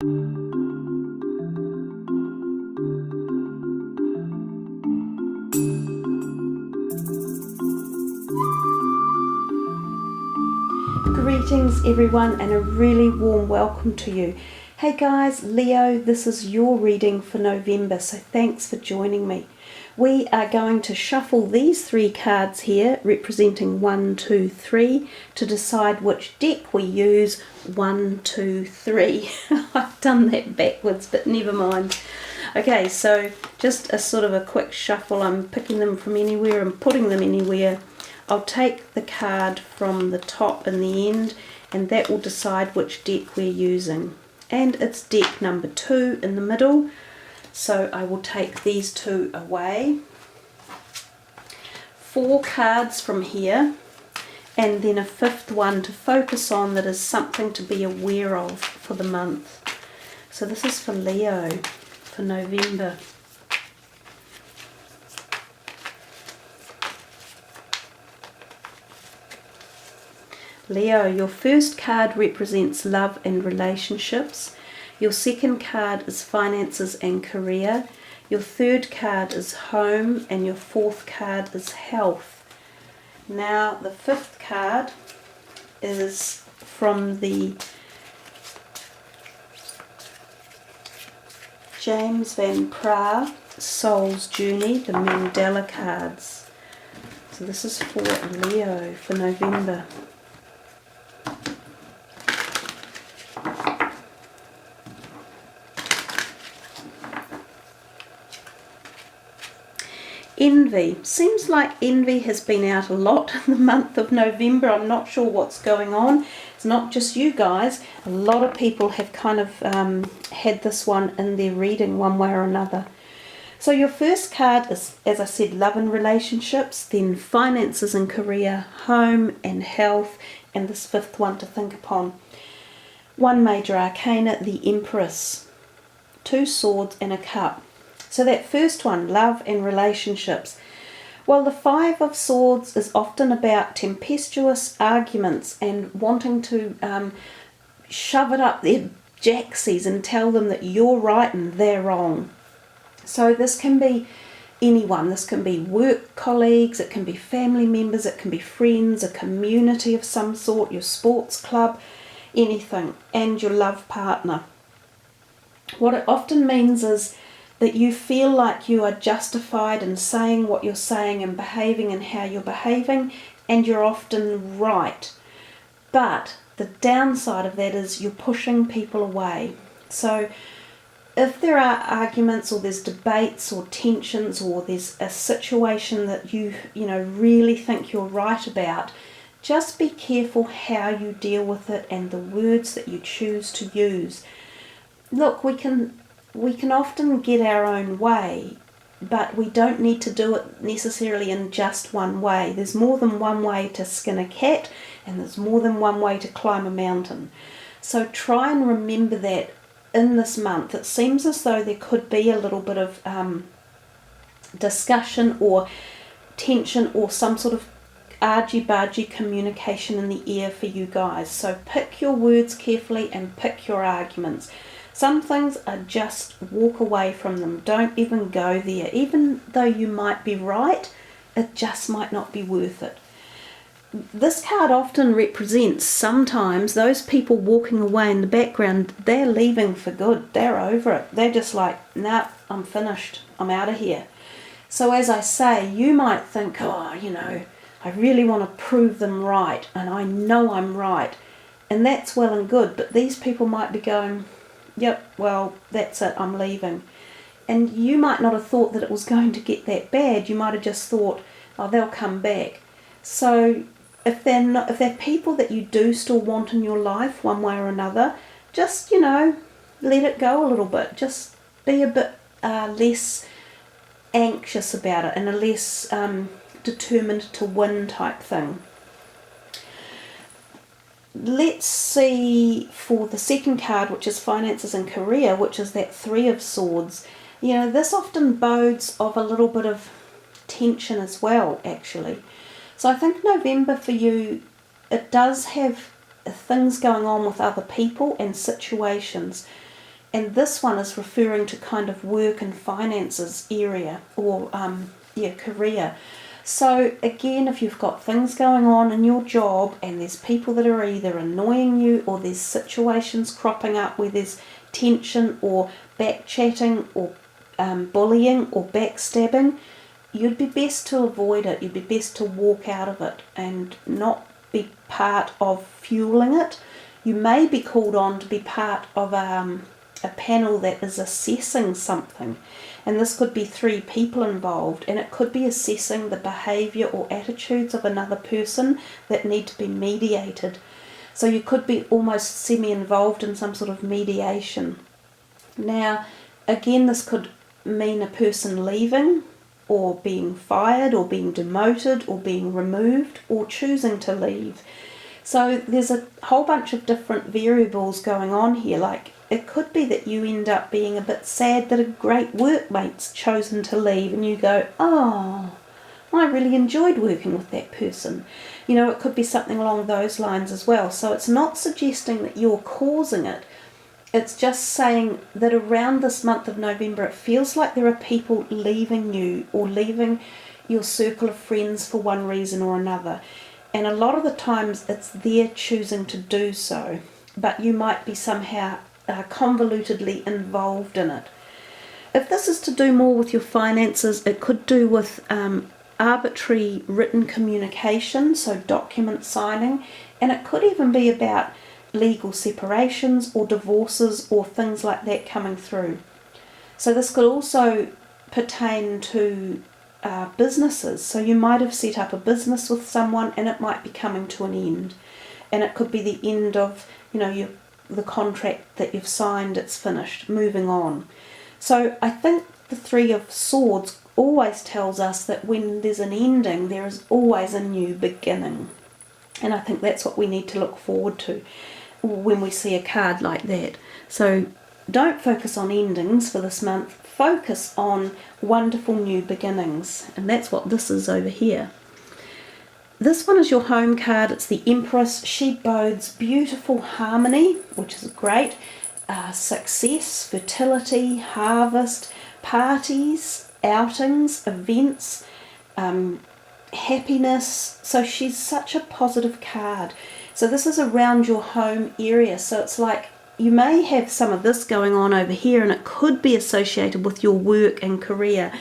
Greetings everyone, and a really warm welcome to you. Hey guys, Leo, this is your reading for November, so thanks for joining me. We are going to shuffle these three cards here, representing 1, 2, 3, to decide which deck we use. 1, 2, 3. I've done that backwards, but never mind. Okay, so just a sort of a quick shuffle. I'm picking them from anywhere and putting them anywhere. I'll take the card from the top and the end, and that will decide which deck we're using. And it's deck number 2 in the middle, so I will take these two away. 4 cards from here, and then a 5th one to focus on that is something to be aware of for the month. So this is for Leo for November. Leo, your first card represents love and relationships. Your second card is finances and career. Your third card is home, and your 4th card is health. Now the 5th card is from the James Van Praagh Soul's Journey, the Mandela cards. So this is for Leo for November. Envy. Seems like envy has been out a lot in the month of November. I'm not sure what's going on. It's not just you guys. A lot of people have kind of had this one in their reading one way or another. So your first card is, as I said, love and relationships, then finances and career, home and health, and this 5th one to think upon. 1 major arcana, the Empress, 2 swords and a cup. So that first one, love and relationships. Well, the 5 of Swords is often about tempestuous arguments and wanting to shove it up their jacksies and tell them that you're right and they're wrong. So this can be anyone. This can be work colleagues, it can be family members, it can be friends, a community of some sort, your sports club, anything, and your love partner. What it often means is that you feel like you are justified in saying what you're saying and behaving and how you're behaving, and you're often right. But the downside of that is you're pushing people away. So if there are arguments or there's debates or tensions or there's a situation that you really think you're right about, just be careful how you deal with it and the words that you choose to use. Look, we can often get our own way, but we don't need to do it necessarily in just one way. There's more than one way to skin a cat, and there's more than one way to climb a mountain. So try and remember that in this month. It seems as though there could be a little bit of discussion or tension or some sort of argy-bargy communication in the air for you guys. So pick your words carefully and pick your arguments. Some things are just walk away from them. Don't even go there. Even though you might be right, it just might not be worth it. This card often represents sometimes those people walking away in the background. They're leaving for good. They're over it. They're just like, nah, I'm finished. I'm out of here. So as I say, you might think, I really want to prove them right, and I know I'm right. And that's well and good, but these people might be going, yep, well, that's it, I'm leaving. And you might not have thought that it was going to get that bad. You might have just thought, oh, they'll come back. So if they're people that you do still want in your life one way or another, just, let it go a little bit. Just be a bit less anxious about it and a less determined to win type thing. Let's see for the second card, which is finances and career, which is that 3 of Swords. This often bodes of a little bit of tension as well, actually. So I think November for you, it does have things going on with other people and situations. And this one is referring to kind of work and finances area, or career. So again, if you've got things going on in your job and there's people that are either annoying you, or there's situations cropping up where there's tension or back-chatting or bullying or backstabbing, you'd be best to avoid it. You'd be best to walk out of it and not be part of fueling it. You may be called on to be part of a panel that is assessing something, and this could be 3 people involved, and it could be assessing the behaviour or attitudes of another person that need to be mediated. So you could be almost semi-involved in some sort of mediation. Now, again, this could mean a person leaving, or being fired, or being demoted, or being removed, or choosing to leave. So there's a whole bunch of different variables going on here. Like, it could be that you end up being a bit sad that a great workmate's chosen to leave, and you go, oh, I really enjoyed working with that person. You know, it could be something along those lines as well. So it's not suggesting that you're causing it. It's just saying that around this month of November, it feels like there are people leaving you, or leaving your circle of friends for one reason or another. And a lot of the times it's their choosing to do so, but you might be somehow convolutedly involved in it. If this is to do more with your finances, it could do with arbitrary written communication, so document signing, and it could even be about legal separations or divorces or things like that coming through. So this could also pertain to businesses. So you might have set up a business with someone and it might be coming to an end, and it could be the end of, you know, the contract that you've signed, it's finished, moving on. So I think the 3 of Swords always tells us that when there's an ending, there is always a new beginning. And I think that's what we need to look forward to when we see a card like that. So don't focus on endings for this month, focus on wonderful new beginnings. And that's what this is over here. This one is your home card. It's the Empress. She bodes beautiful harmony, which is great, success, fertility, harvest, parties, outings, events, happiness. So she's such a positive card. So this is around your home area. So it's like you may have some of this going on over here, and it could be associated with your work and career.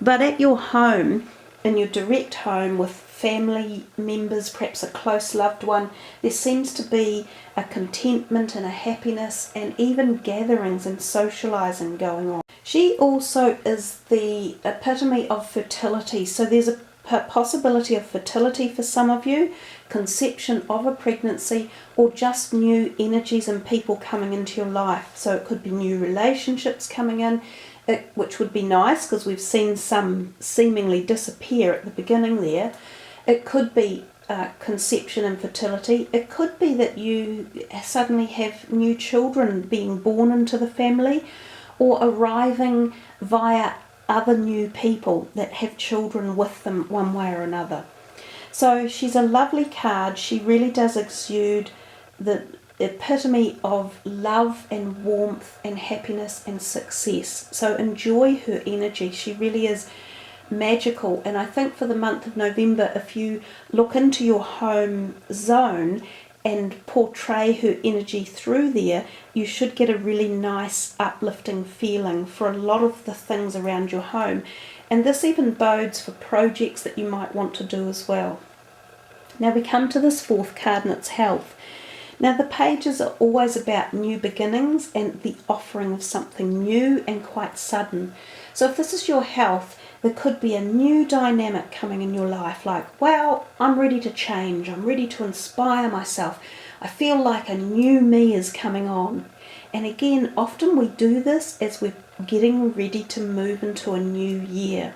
But at your home, in your direct home with family members, perhaps a close loved one, there seems to be a contentment and a happiness, and even gatherings and socializing going on. She also is the epitome of fertility. So there's a possibility of fertility for some of you, conception of a pregnancy, or just new energies and people coming into your life. So it could be new relationships coming in, which would be nice because we've seen some seemingly disappear at the beginning there. It could be conception and fertility. It could be that you suddenly have new children being born into the family, or arriving via other new people that have children with them one way or another. So she's a lovely card. She really does exude the epitome of love and warmth and happiness and success. So enjoy her energy. She really is magical. And I think for the month of November, if you look into your home zone and portray her energy through there, you should get a really nice uplifting feeling for a lot of the things around your home. And this even bodes for projects that you might want to do as well. Now we come to this 4th card, and it's health. Now the pages are always about new beginnings and the offering of something new and quite sudden. So if this is your health, there could be a new dynamic coming in your life, like, wow, I'm ready to change, I'm ready to inspire myself, I feel like a new me is coming on. And again, often we do this as we're getting ready to move into a new year.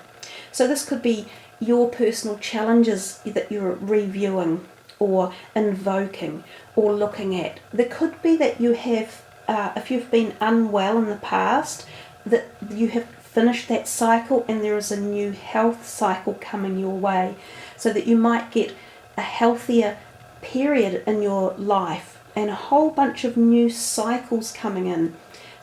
So this could be your personal challenges that you're reviewing or invoking or looking at. There could be that you have, if you've been unwell in the past, that you have finished that cycle and there is a new health cycle coming your way, so that you might get a healthier period in your life and a whole bunch of new cycles coming in.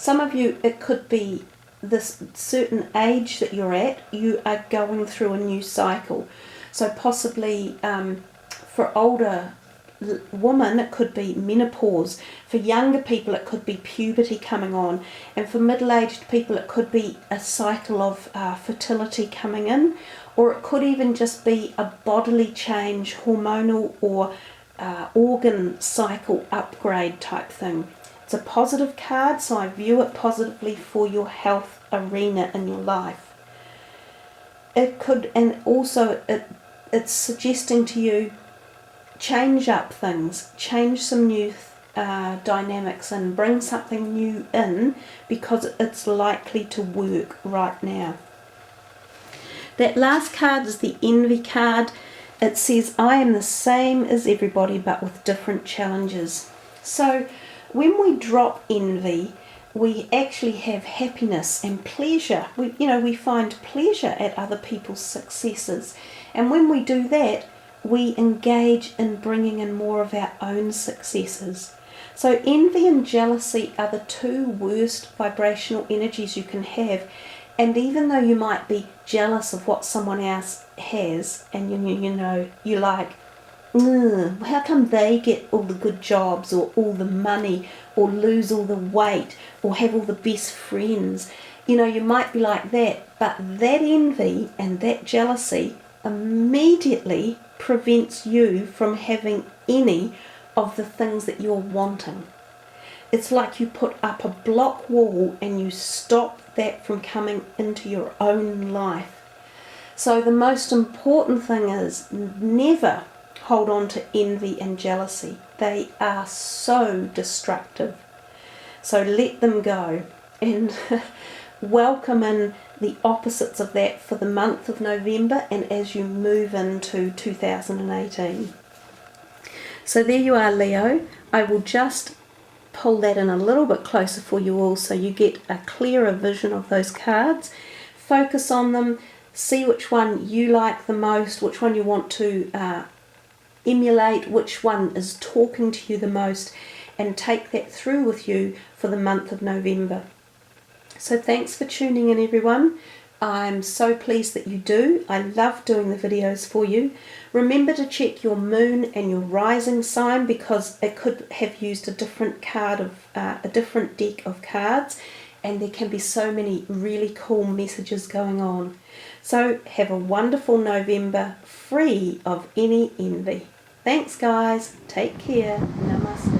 Some of you, it could be this certain age that you're at, you are going through a new cycle. So possibly for older women, it could be menopause. For younger people, it could be puberty coming on. And for middle-aged people, it could be a cycle of fertility coming in. Or it could even just be a bodily change, hormonal or organ cycle upgrade type thing. It's a positive card, so I view it positively for your health arena in your life. It could, and also it's suggesting to you, change up things, change some new dynamics and bring something new in, because it's likely to work right now. That last card is the Envy card. It says, I am the same as everybody but with different challenges. So when we drop envy, we actually have happiness and pleasure. We find pleasure at other people's successes. And when we do that, we engage in bringing in more of our own successes. So envy and jealousy are the two worst vibrational energies you can have. And even though you might be jealous of what someone else has, and you like, how come they get all the good jobs or all the money or lose all the weight or have all the best friends? You might be like that, but that envy and that jealousy immediately prevents you from having any of the things that you're wanting. It's like you put up a block wall and you stop that from coming into your own life. So the most important thing is never hold on to envy and jealousy. They are so destructive. So let them go and welcome in the opposites of that for the month of November and as you move into 2018. So there you are, Leo. I will just pull that in a little bit closer for you all so you get a clearer vision of those cards. Focus on them, see which one you like the most, which one you want to emulate, which one is talking to you the most, and take that through with you for the month of November. So thanks for tuning in, everyone. I'm so pleased that you do. I love doing the videos for you. Remember to check your moon and your rising sign, because it could have used a different card of a different deck of cards, and there can be so many really cool messages going on. So have a wonderful November, free of any envy. Thanks guys. Take care. Namaste.